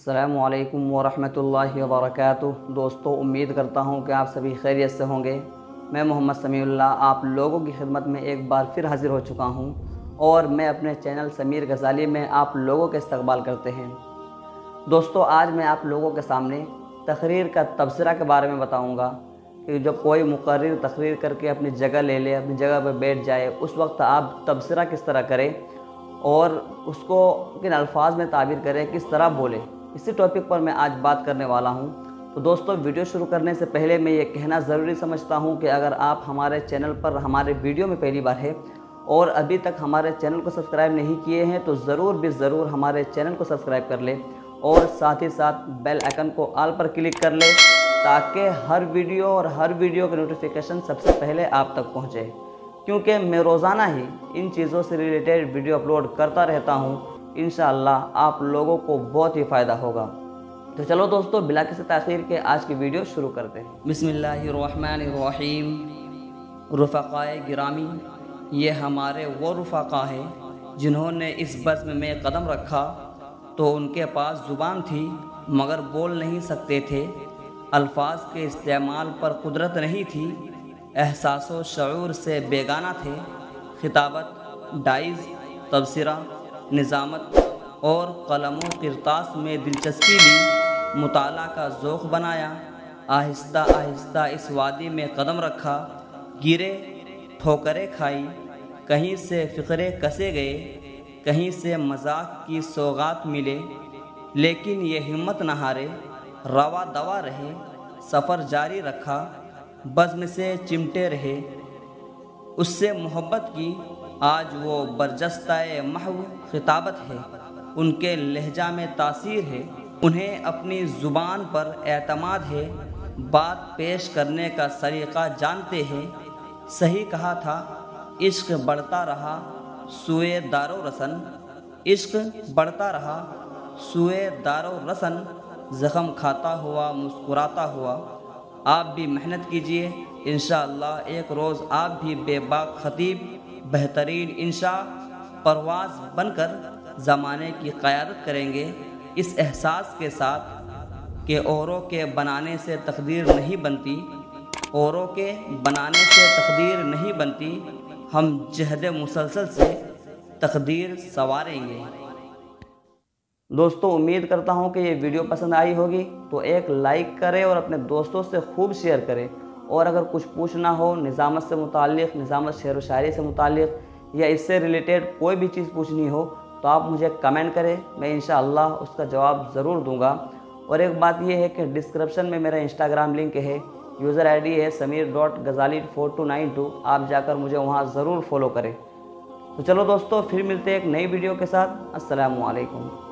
अस्सलामुअलैकुम वरहमतुल्लाहि वबरकातुहू। दोस्तों, उम्मीद करता हूँ कि आप सभी खैरियत से होंगे। मैं मोहम्मद समीउल्लाह आप लोगों की खिदमत में एक बार फिर हाज़िर हो चुका हूँ और मैं अपने चैनल समीर गज़ाली में आप लोगों के इस्तकबाल करते हैं। दोस्तों, आज मैं आप लोगों के सामने तकरीर का तबसरा के बारे में बताऊँगा कि जब कोई मुकर्रिर तकरीर करके अपनी जगह ले ले, अपनी जगह पर बैठ जाए, उस वक्त आप तबसरा किस तरह करें और उसको किन अल्फाज में ताबीर करें, किस तरह बोले, इसी टॉपिक पर मैं आज बात करने वाला हूं। तो दोस्तों, वीडियो शुरू करने से पहले मैं ये कहना ज़रूरी समझता हूं कि अगर आप हमारे चैनल पर हमारे वीडियो में पहली बार है और अभी तक हमारे चैनल को सब्सक्राइब नहीं किए हैं तो ज़रूर हमारे चैनल को सब्सक्राइब कर लें और साथ ही साथ बेल आइकन को ऑल पर क्लिक कर लें ताकि हर वीडियो की नोटिफिकेशन सबसे पहले आप तक पहुँचे, क्योंकि मैं रोज़ाना ही इन चीज़ों से रिलेटेड वीडियो अपलोड करता रहता हूँ। इंशाअल्लाह आप लोगों को बहुत ही फ़ायदा होगा। तो चलो दोस्तों, बिला किसी ताख़ीर के आज की वीडियो शुरू करते हैं। बिस्मिल्लाहिर्रहमानिर्रहीम। रुफ़क़ाए गिरामी, ये हमारे वो रुफ़क़ा हैं जिन्होंने इस बज़्म में कदम रखा तो उनके पास ज़ुबान थी मगर बोल नहीं सकते थे, अल्फाज के इस्तेमाल पर कुदरत नहीं थी, एहसासो शऊर से बेगाना थे, खिताबत, डाइज़, तबसरा, निज़ामत और कलमों किरतास में दिलचस्पी ली, मुताला का ज़ौक़ बनाया, आहिस्ता आहिस्ता इस वादी में कदम रखा, गिरे, ठोकरें खाई, कहीं से फ़िक्रे कसे गए, कहीं से मजाक की सौगात मिले, लेकिन ये हिम्मत न हारे, रवा दवा रहे, सफ़र जारी रखा, बज़्म से चिमटे रहे, उससे मोहब्बत की, आज वो बरजस्ताए महव खिताबत है, उनके लहजा में तासीर है, उन्हें अपनी ज़ुबान पर एतमाद है, बात पेश करने का सलीक़ा जानते हैं। सही कहा था, इश्क बढ़ता रहा सुए दारो रसन, इश्क बढ़ता रहा सुए दारो रसन, ज़ख़म खाता हुआ मुस्कुराता हुआ। आप भी मेहनत कीजिए, इंशाअल्लाह एक रोज़ आप भी बेबाक ख़तीब, बेहतरीन इंशा, परवाज़ बनकर ज़माने की क़यादत करेंगे, इस एहसास के साथ कि औरों के बनाने से तकदीर नहीं बनती, औरों के बनाने से तकदीर नहीं बनती, हम जहद मुसलसल से तकदीर संवारेंगे। दोस्तों, उम्मीद करता हूँ कि ये वीडियो पसंद आई होगी, तो एक लाइक करें और अपने दोस्तों से खूब शेयर करें। और अगर कुछ पूछना हो निज़ामत से मुताल्लिक़, निज़ामत शेर व शायरी से मुताल्लिक़ या इससे रिलेटेड कोई भी चीज़ पूछनी हो तो आप मुझे कमेंट करें, मैं इंशाअल्लाह उसका जवाब ज़रूर दूँगा। और एक बात यह है कि डिस्क्रिप्शन में मेरा इंस्टाग्राम लिंक है, यूज़र ID है samir.ghazali4292, आप जाकर मुझे वहाँ ज़रूर फॉलो करें। तो चलो दोस्तों, फिर मिलते हैं एक नई वीडियो के साथ। अस्सलामु अलैकुम।